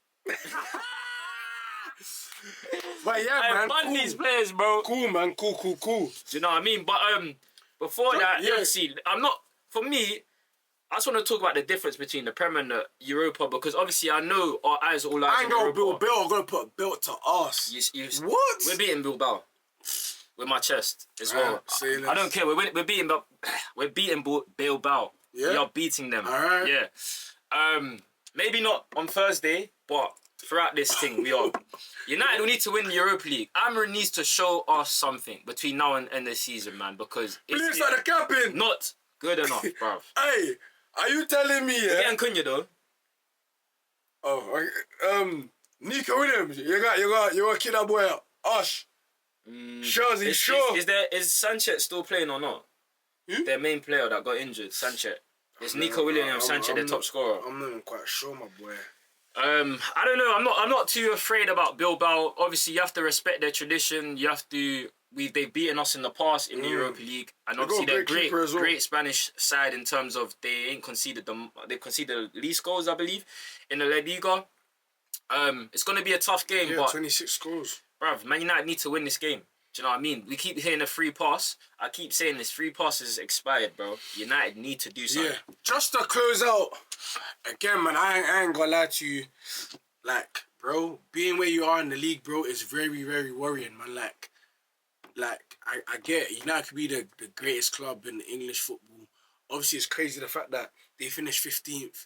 But yeah, man. Cool. These players, bro. Cool, man. Cool. Do you know what I mean? But before that, yeah. See, I'm not. For me, I just want to talk about the difference between the Prem and the Europa, because obviously I know our eyes are all out. I ain't gonna build Bill. I'm gonna put a belt to us. What? We're beating Bilbao with my chest as well. I don't care. We're beating Bilbao. Yeah. We are beating them. All right. Yeah. Maybe not on Thursday, but throughout this thing, we are. United will need to win the Europa League. Amorim needs to show us something between now and end of the season, man, because it's like the captain. Not good enough, bruv. Hey, are you telling me? You're getting Cunha though. Oh, Nico Williams, you got kid that boy Osh. Sure, he's sure. Is Sanchez still playing or not? Their main player that got injured, Sanchez. It's Nico Williams and Sanchez, their top scorer. I'm not even quite sure, my boy. I don't know. I'm not too afraid about Bilbao. Obviously, you have to respect their tradition. You have to. They've beaten us in the past in the Europa League, and obviously they're great Spanish side in terms of they ain't conceded them. They conceded the least goals, I believe, in the La Liga. It's gonna be a tough game, but 26 goals. Bruv, Man United need to win this game. Do you know what I mean? We keep hearing a free pass. I keep saying this free pass is expired, bro. United need to do something. Yeah. Just to close out, again, man, I ain't gonna lie to you. Like, bro, being where you are in the league, bro, is very, very worrying, man. Like I get it. United could be the greatest club in English football. Obviously, it's crazy the fact that they finished 15th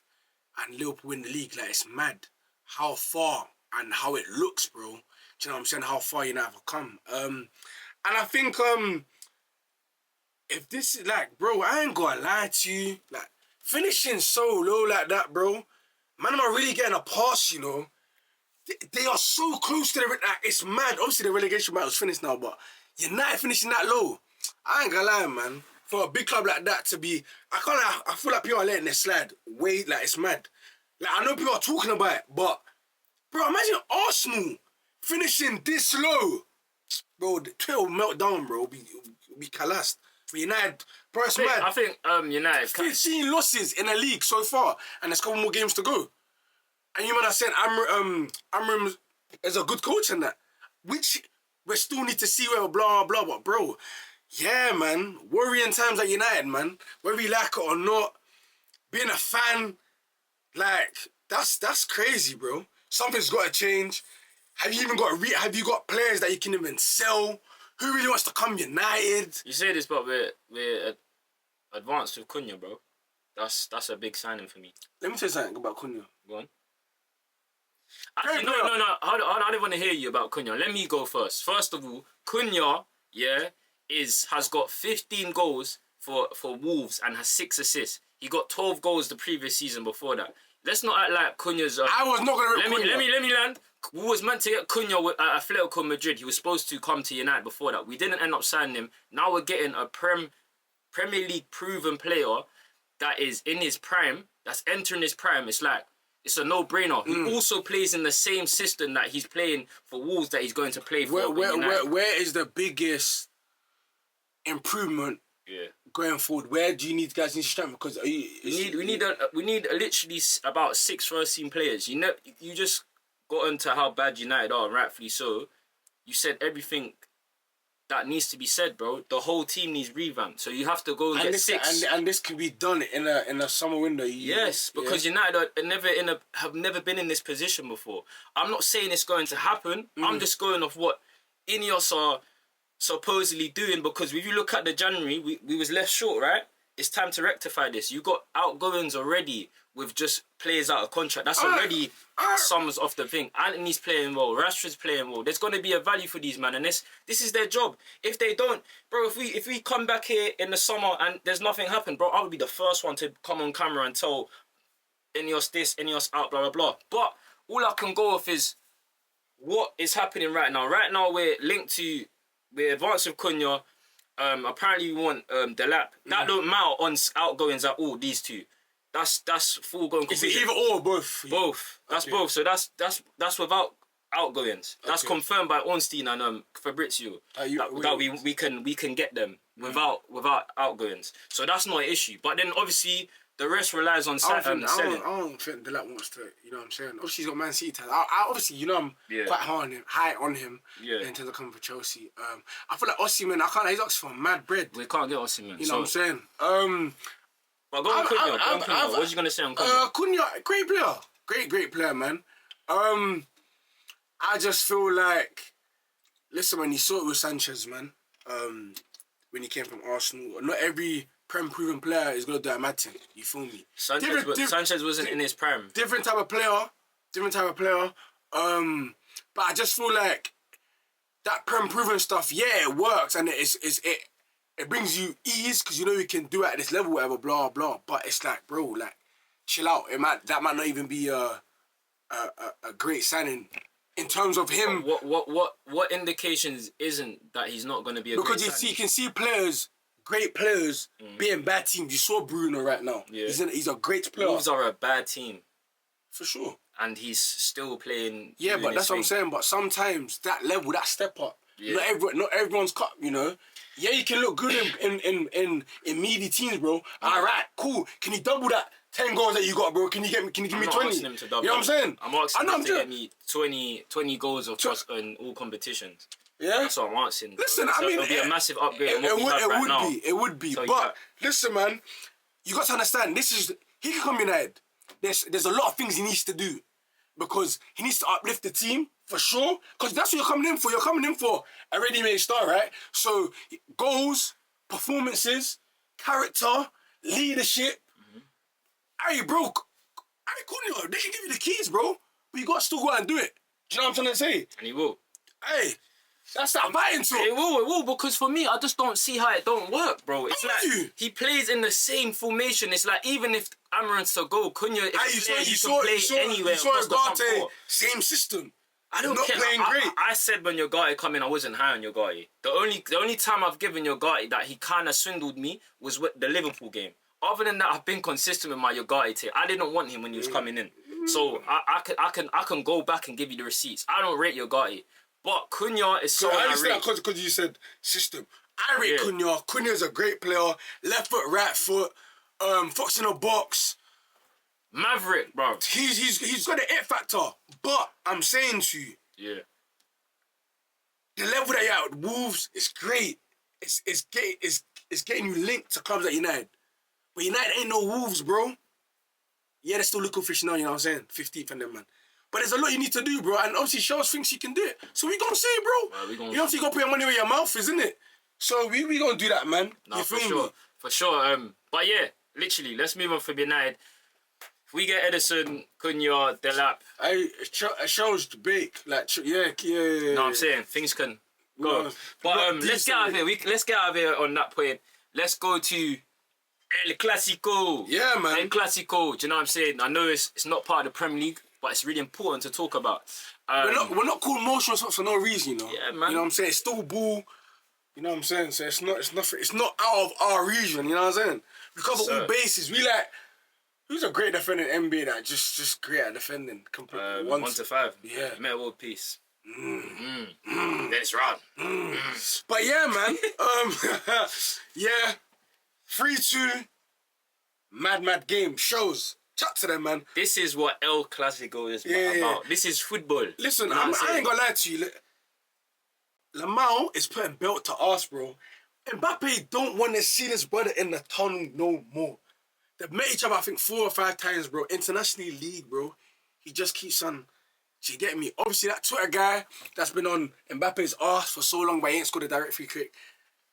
and Liverpool win the league. Like, it's mad how far and how it looks, bro. Do you know what I'm saying? How far United have come. And I think if this is like, bro, I ain't gonna lie to you. Like, finishing so low like that, bro, man, I'm not really getting a pass, you know. They are so close to the... Like, it's mad. Obviously, the relegation battle's finished now, but United finishing that low, I ain't gonna lie, man. For a big club like that to be... I feel like people are letting it slide. Wait, like, it's mad. Like, I know people are talking about it, but... Bro, imagine Arsenal finishing this low. Bro, the Twitter will melt down, bro. It'll be collapsed. For United, bro, it's mad. I think United... 15 losses in the league so far, and there's a couple more games to go. And you might have said Amorim is a good coach in that, which we still need to see where blah, blah, but bro, Yeah, man. Worrying times at United, man. Whether you like it or not, being a fan, like, that's crazy, bro. Something's got to change. Have you even got have you got players that you can even sell? Who really wants to come United? You say this, but we're advanced with Cunha, bro. That's a big signing for me. Let me tell you something about Cunha. Go on. Actually, no. I don't want to hear you about Cunha. Let me go first. First of all, Cunha, has got 15 goals for Wolves and has 6 assists. He got 12 goals the previous season before that. Let's not act like Cunha's... I was not going to... Let me land. We was meant to get Cunha at Atletico Madrid. He was supposed to come to United before that. We didn't end up signing him. Now we're getting a Premier League proven player that is in his prime, that's entering his prime. It's like, it's a no-brainer. He also plays in the same system that he's playing for Wolves that he's going to play for United. Where is the biggest improvement going forward? Where do you need guys need to strengthen? Because we need literally about 6 first-team players. You just got into how bad United are, and rightfully so. You said everything that needs to be said, bro. The whole team needs revamped, so you have to go and get 6. And this can be done in a summer window. Yes, because United have never been in this position before. I'm not saying it's going to happen. I'm just going off what Ineos are supposedly doing, because if you look at the January, we was left short, right? It's time to rectify this. You got outgoings already with just players out of contract. That's already sums off the thing. Anthony's playing well. Rashford's playing well. There's going to be a value for these men, and this is their job. If they don't, bro, if we come back here in the summer and there's nothing happened, bro, I would be the first one to come on camera and tell Ineos this, Ineos out, blah, blah, blah. But all I can go off is what is happening right now. Right now, we're advanced with Cunha. Apparently we want Delap. That don't matter on outgoings at all. These two, that's full going. Is it either or both? Both. That's both. So that's without outgoings. That's confirmed by Ornstein and Fabrizio. That we can get them without outgoings. So that's not an issue. But then obviously the rest relies on selling. I don't think Delap wants to. You know what I'm saying? Obviously he's got Man City ties. Obviously, I'm quite high on him. In terms of coming for Chelsea. I feel like Osimhen, he's asking for mad bread. We can't get Osimhen. You know what I'm saying? But go on Cunha. What are you gonna say on Cunha? Cunha, great player. Great player, man. I just feel like, listen, when you saw it with Sanchez, man, when he came from Arsenal, not every prem proven player is gonna do a mad thing. You feel me? Sanchez wasn't in his prime. Different type of player. But I just feel like that prem proven stuff, it works, and it brings you ease because you know you can do it at this level, whatever, blah blah. But it's like, bro, like, chill out. That might not even be a great signing in terms of him. What indications isn't that he's not going to be a great signing? Because you can see great players being bad teams. You saw Bruno right now. Yeah. He's a great player. Wolves are a bad team. For sure. And he's still playing. Yeah, but that's what I'm saying. But sometimes that level, that step up, not everyone's cut, you know. Yeah, you can look good in meaty teams, bro. All right, cool. Can you double that 10 goals that you got, bro? Can you give me 20? I'm not asking him to double. You know what I'm saying? I'm asking him to get me 20 goals in all competitions. Yeah? That's what I'm asking. Listen, it'll be a massive upgrade on what we have right now. It would be. So but listen, man, you got to understand, he can come United. There's a lot of things he needs to do because he needs to uplift the team for sure. Because that's what you're coming in for. You're coming in for a ready-made star, right? So goals, performances, character, leadership. Hey, bro, Cunha, they can give you the keys, bro. But you got to still go out and do it. Do you know what I'm trying to say? And he will. Hey, that's that fighting talk. It will, because for me, I just don't see how it don't work, bro. It's like he plays in the same formation. It's like even if Amaranth's to go, Cunha is a player you can play anywhere. You saw Ugarte, same system. I don't care. Playing great. I said when Ugarte come in, I wasn't high on Ugarte. The only time I've given Ugarte that he kind of swindled me was with the Liverpool game. Other than that, I've been consistent with my Ugarte take. I didn't want him when he was coming in. So I can go back and give you the receipts. I don't rate Ugarte. But Cunha is so I understand because you said system. I rate Cunha. Cunha's a great player. Left foot, right foot. Fox in a box. Maverick, bro. He's got an it factor. But I'm saying to you, the level that you're at with Wolves is great. it's getting you linked to clubs at United. But United ain't no Wolves, bro. Yeah, they're still looking fish now, you know what I'm saying? 15th and them, man. But there's a lot you need to do, bro. And obviously, Charles thinks he can do it. So we gonna see, bro. You know, obviously, you gotta put your money where your mouth is, isn't it? So we gonna do that, man. No, you for feel sure. me? For sure. But yeah, literally, let's move on from United. If we get Edison, Cunha, Delap. Charles bake. Like, yeah. No, I'm saying things can go. No, but let's get out of here. Let's get out of here on that point. Let's go to El Classico. Yeah, man. El Classico. Do you know what I'm saying? I know it's not part of the Premier League, but it's really important to talk about. We're not called motion shots for no reason, you know. Yeah, man. You know what I'm saying? It's still ball. You know what I'm saying? So it's not out of our region. You know what I'm saying? We cover all bases. We like. Who's a great defender in NBA that just great at defending? 1 to 5. Yeah. Metal World Peace. Dennis Rod. But yeah, man. Yeah. 3-2. Mad game. Shows. Chat to them, man. This is what El Clasico is about. This is football. Listen, You know what I'm I ain't gonna lie to you. Lamau is putting belt to us, bro. Mbappe don't want to see this brother in the tunnel no more. They've met each other, I think, 4 or 5 times, bro. International league, bro. He just keeps on. Do you get me? Obviously, that Twitter guy that's been on Mbappe's arse for so long, but he ain't scored a direct free kick.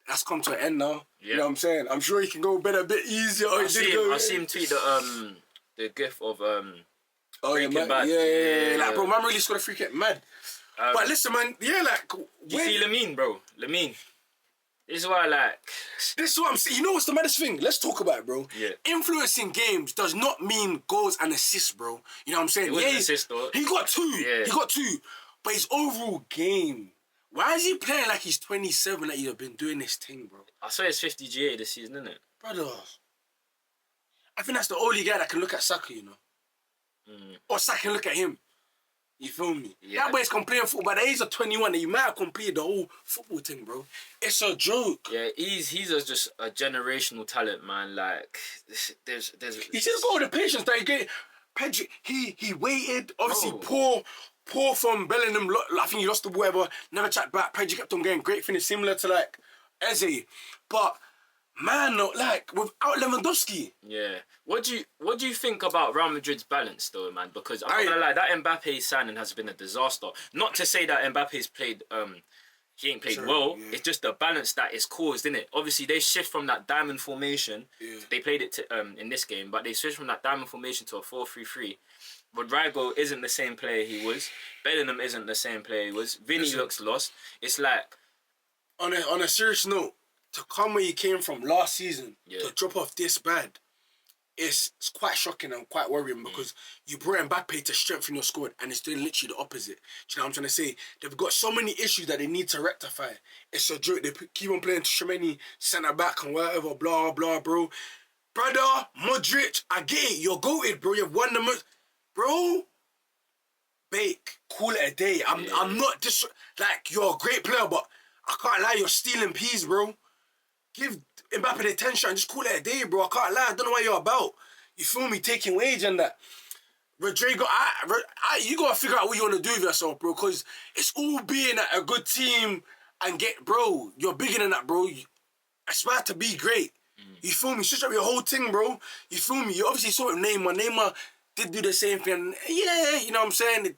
That's come to an end now. Yeah. You know what I'm saying? I'm sure he can go better a bit easier. I see him tweet the gif of Breaking Bad. Yeah. Like, bro, man really scored a free kick. Mad. But listen, man. Yeah, like. You see Lamine, bro? Lamine. This is why, like... This is what I'm saying. You know what's the maddest thing? Let's talk about it, bro. Yeah. Influencing games does not mean goals and assists, bro. You know what I'm saying? It was an assist, though. He got 2. Yeah. He got 2. But his overall game... Why is he playing like he's 27 that he's been doing this thing, bro? I swear it's 50 GA this season, isn't it? Brother. I think that's the only guy that can look at Saka, you know? Or Saka can look at him. You feel me? Yeah. That boy's can play football. By the age of 21, he might have completed the whole football thing, bro. It's a joke. Yeah, he's just a generational talent, man. Like, there's. He just got all the patience that he gave. Pedri, he waited. Obviously, poor from Bellingham. I think he lost the ball, whatever. Never checked back. Pedri kept on getting great finish, similar to like Eze. But man, like without Lewandowski. Yeah. What do you think about Real Madrid's balance, though, man? Because I'm not gonna lie, that Mbappe signing has been a disaster. Not to say that Mbappe's played, he ain't played well. Yeah. It's just the balance that it's caused, innit? Obviously, they shift from that diamond formation. Yeah. They played it to, in this game, but they switched from that diamond formation to a 4-3-3. Rodrigo isn't the same player he was. Bellingham isn't the same player he was. Vinny looks lost. It's like... On a serious note, to come where you came from last season, to drop off this bad, it's quite shocking and quite worrying because you brought Mbappe to strengthen your squad and it's doing literally the opposite. Do you know what I'm trying to say? They've got so many issues that they need to rectify. It's a joke. They keep on playing Tchouaméni centre-back and whatever, blah, blah, bro. Brother, Modric, I get it. You're goated, bro. You've won the most. Bro, bake, call it a day. I'm not like, you're a great player, but I can't lie, you're stealing peas, bro. Give Mbappe the attention and just call it a day, bro. I can't lie, I don't know what you're about. You feel me? Taking wage and that. Rodrigo, you gotta figure out what you wanna do with yourself, bro, because it's all being at a good team and bro, you're bigger than that, bro. Aspire to be great. You feel me? Switch up your whole thing, bro. You feel me? You obviously saw it with Neymar. Neymar did do the same thing. Yeah, you know what I'm saying?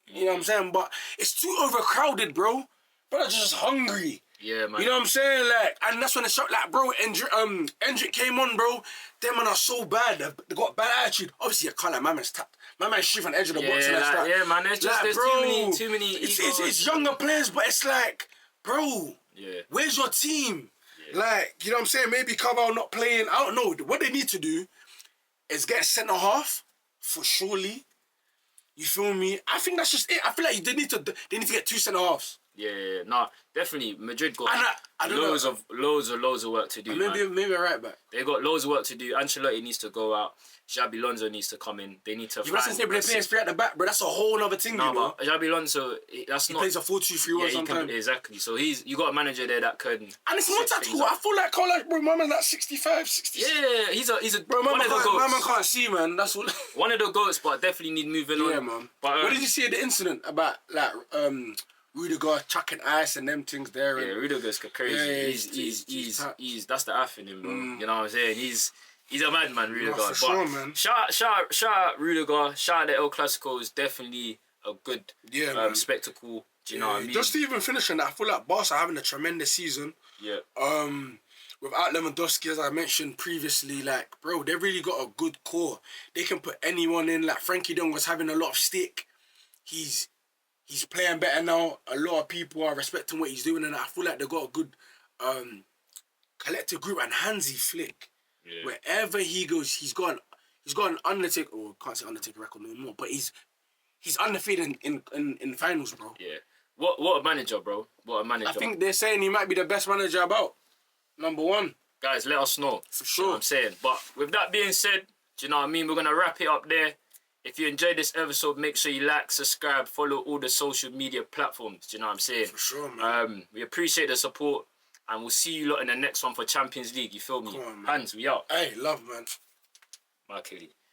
You know what I'm saying? But it's too overcrowded, bro. Brother's just hungry. Yeah, man. You know what I'm saying? Like, and that's when it's like, bro, Endrick came on, bro. Them man are so bad. They got bad attitude. Obviously, I can't like my man's tapped. My man's shooting on the edge of the box. And like, yeah, man. There's just bro, too many. It's younger players, but it's like, bro, where's your team? Yeah. Like, you know what I'm saying? Maybe Carvalho not playing. I don't know. What they need to do is get a centre half for surely. You feel me? I think that's just it. I feel like they need to get 2 centre halves. Yeah. Nah, definitely. Madrid got loads of work to do. Maybe a right back. They got loads of work to do. Ancelotti needs to go out. Xabi Alonso needs to come in. They need to. You're saying they're playing straight at the back, bro. That's a whole other thing, no, you know. But Xabi Alonso, he plays a 4-2-3-1 sometimes. Exactly. So you got a manager there that can. And it's more tactical. I feel like Carlos, bro. My man's like 65, 66. Yeah, he's a bro. My man can't see, man. That's what. One of the goats, but definitely need moving on. Yeah, man. But what did you see at the incident about like Rudiger chucking ice and them things there. Yeah, And, Rudiger's crazy. He's that's the F in him, bro. You know what I'm saying? He's a madman, Rudiger. for sure, man. Shout out Rudiger. Shout out the El Clasico is definitely a good spectacle. Do you know what I mean? Just to even finish on that, I feel like Barca are having a tremendous season. Yeah. Without Lewandowski, as I mentioned previously, like, bro, they've really got a good core. They can put anyone in. Like, Frankie de Jong was having a lot of stick. He's playing better now. A lot of people are respecting what he's doing, and I feel like they've got a good collective group. And Hansi Flick, wherever he goes, he's got an Undertaker. Oh, can't say Undertaker record no more, but he's undefeated in finals, bro. Yeah. What a manager, bro. What a manager. I think they're saying he might be the best manager about. Number one. Guys, let us know. For sure. You know what I'm saying? But with that being said, do you know what I mean? We're going to wrap it up there. If you enjoyed this episode, make sure you like, subscribe, follow all the social media platforms. Do you know what I'm saying? For sure, man. We appreciate the support. And we'll see you lot in the next one for Champions League. You feel me? Come on, man. Hands, we out. Hey, love, man. Mark Kelly.